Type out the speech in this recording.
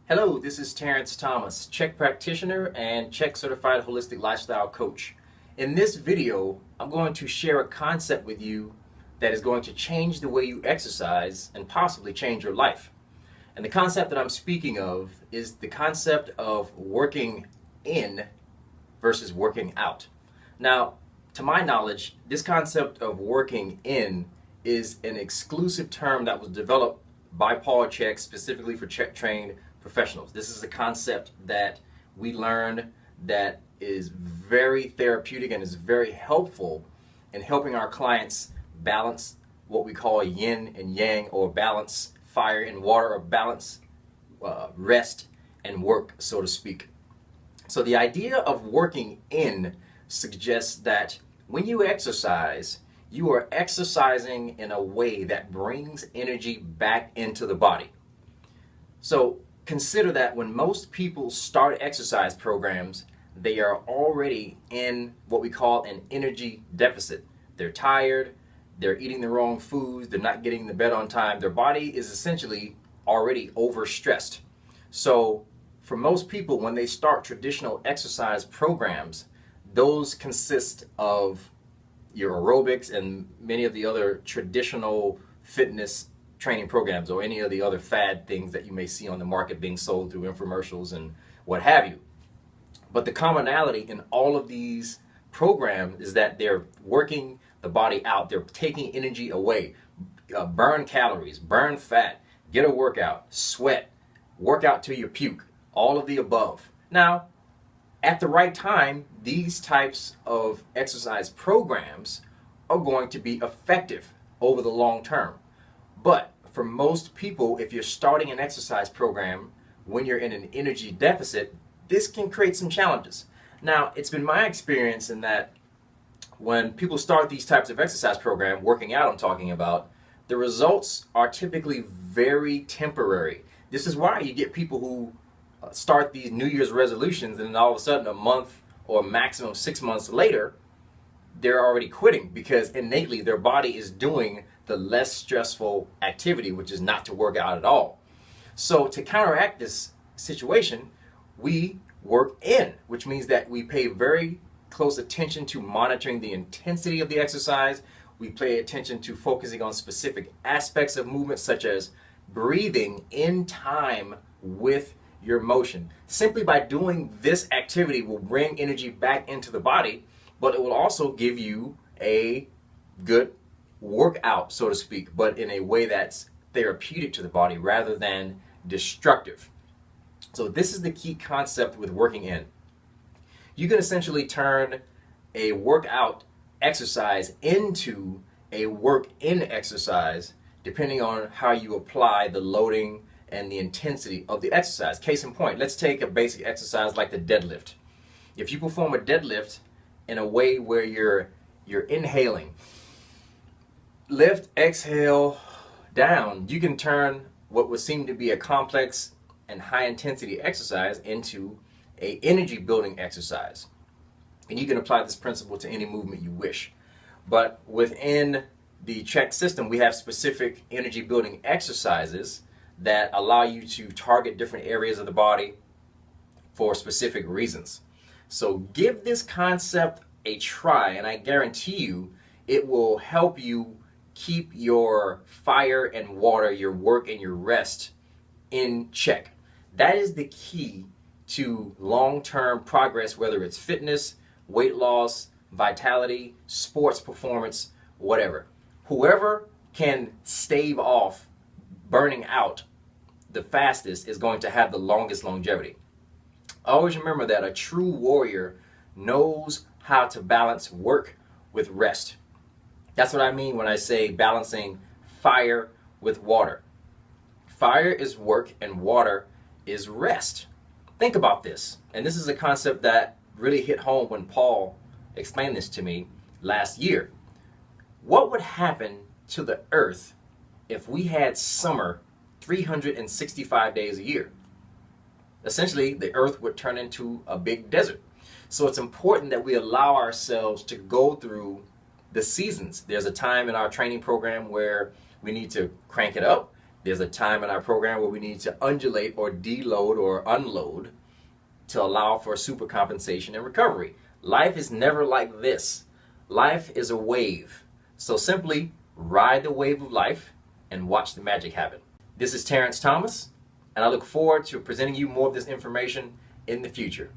Hello, this is Terrence Thomas, C.H.E.K Practitioner and C.H.E.K Certified Holistic Lifestyle Coach. In this video, I'm going to share a concept with you that is going to change the way you exercise and possibly change your life. And the concept that I'm speaking of is the concept of working in versus working out. Now, to my knowledge, this concept of working in is an exclusive term that was developed by Paul C.H.E.K specifically for C.H.E.K trained professionals. This is a concept that we learned that is very therapeutic and is very helpful in helping our clients balance what we call yin and yang, or balance fire and water, or balance rest and work, so to speak. So the idea of working in suggests that when you exercise, you are exercising in a way that brings energy back into the body. So consider that when most people start exercise programs, they are already in what we call an energy deficit. They're tired, they're eating the wrong foods, they're not getting to bed on time. Their body is essentially already overstressed. So for most people, when they start traditional exercise programs, those consist of your aerobics and many of the other traditional fitness training programs, or any of the other fad things that you may see on the market being sold through infomercials and what have you. But the commonality in all of these programs is that they're working the body out. They're taking energy away. Burn calories, burn fat, get a workout, sweat, work out till you puke, all of the above. Now, at the right time, these types of exercise programs are going to be effective over the long term. But for most people, if you're starting an exercise program when you're in an energy deficit, this can create some challenges. Now, it's been my experience in that when people start these types of exercise program, working out I'm talking about, the results are typically very temporary. This is why you get people who start these New Year's resolutions, and then all of a sudden a month or maximum 6 months later, they're already quitting, because innately their body is doing the less stressful activity, which is not to work out at all. So to counteract this situation, we work in, which means that we pay very close attention to monitoring the intensity of the exercise. We pay attention to focusing on specific aspects of movement, such as breathing in time with your motion. Simply by doing this activity will bring energy back into the body, but it will also give you a good workout, so to speak, but in a way that's therapeutic to the body rather than destructive. So this is the key concept with working in. You can essentially turn a workout exercise into a work-in exercise depending on how you apply the loading and the intensity of the exercise. Case in point, let's take a basic exercise like the deadlift. If you perform a deadlift in a way where you're inhaling, lift, exhale, down, you can turn what would seem to be a complex and high intensity exercise into a energy building exercise. And you can apply this principle to any movement you wish. But within the C.H.E.K system, we have specific energy building exercises that allow you to target different areas of the body for specific reasons. So give this concept a try, and I guarantee you it will help you keep your fire and water, your work and your rest in check. That is the key to long-term progress, whether it's fitness, weight loss, vitality, sports performance, whatever. Whoever can stave off burning out the fastest is going to have the longest longevity. Always remember that a true warrior knows how to balance work with rest. That's what I mean when I say balancing fire with water. Fire is work and water is rest. Think about this. And this is a concept that really hit home when Paul explained this to me last year. What would happen to the earth if we had summer 365 days a year? Essentially, the earth would turn into a big desert. So it's important that we allow ourselves to go through the seasons. There's a time in our training program where we need to crank it up. There's a time in our program where we need to undulate or deload or unload to allow for supercompensation and recovery. Life is never like this. Life is a wave. So simply ride the wave of life and watch the magic happen. This is Terrence Thomas, and I look forward to presenting you more of this information in the future.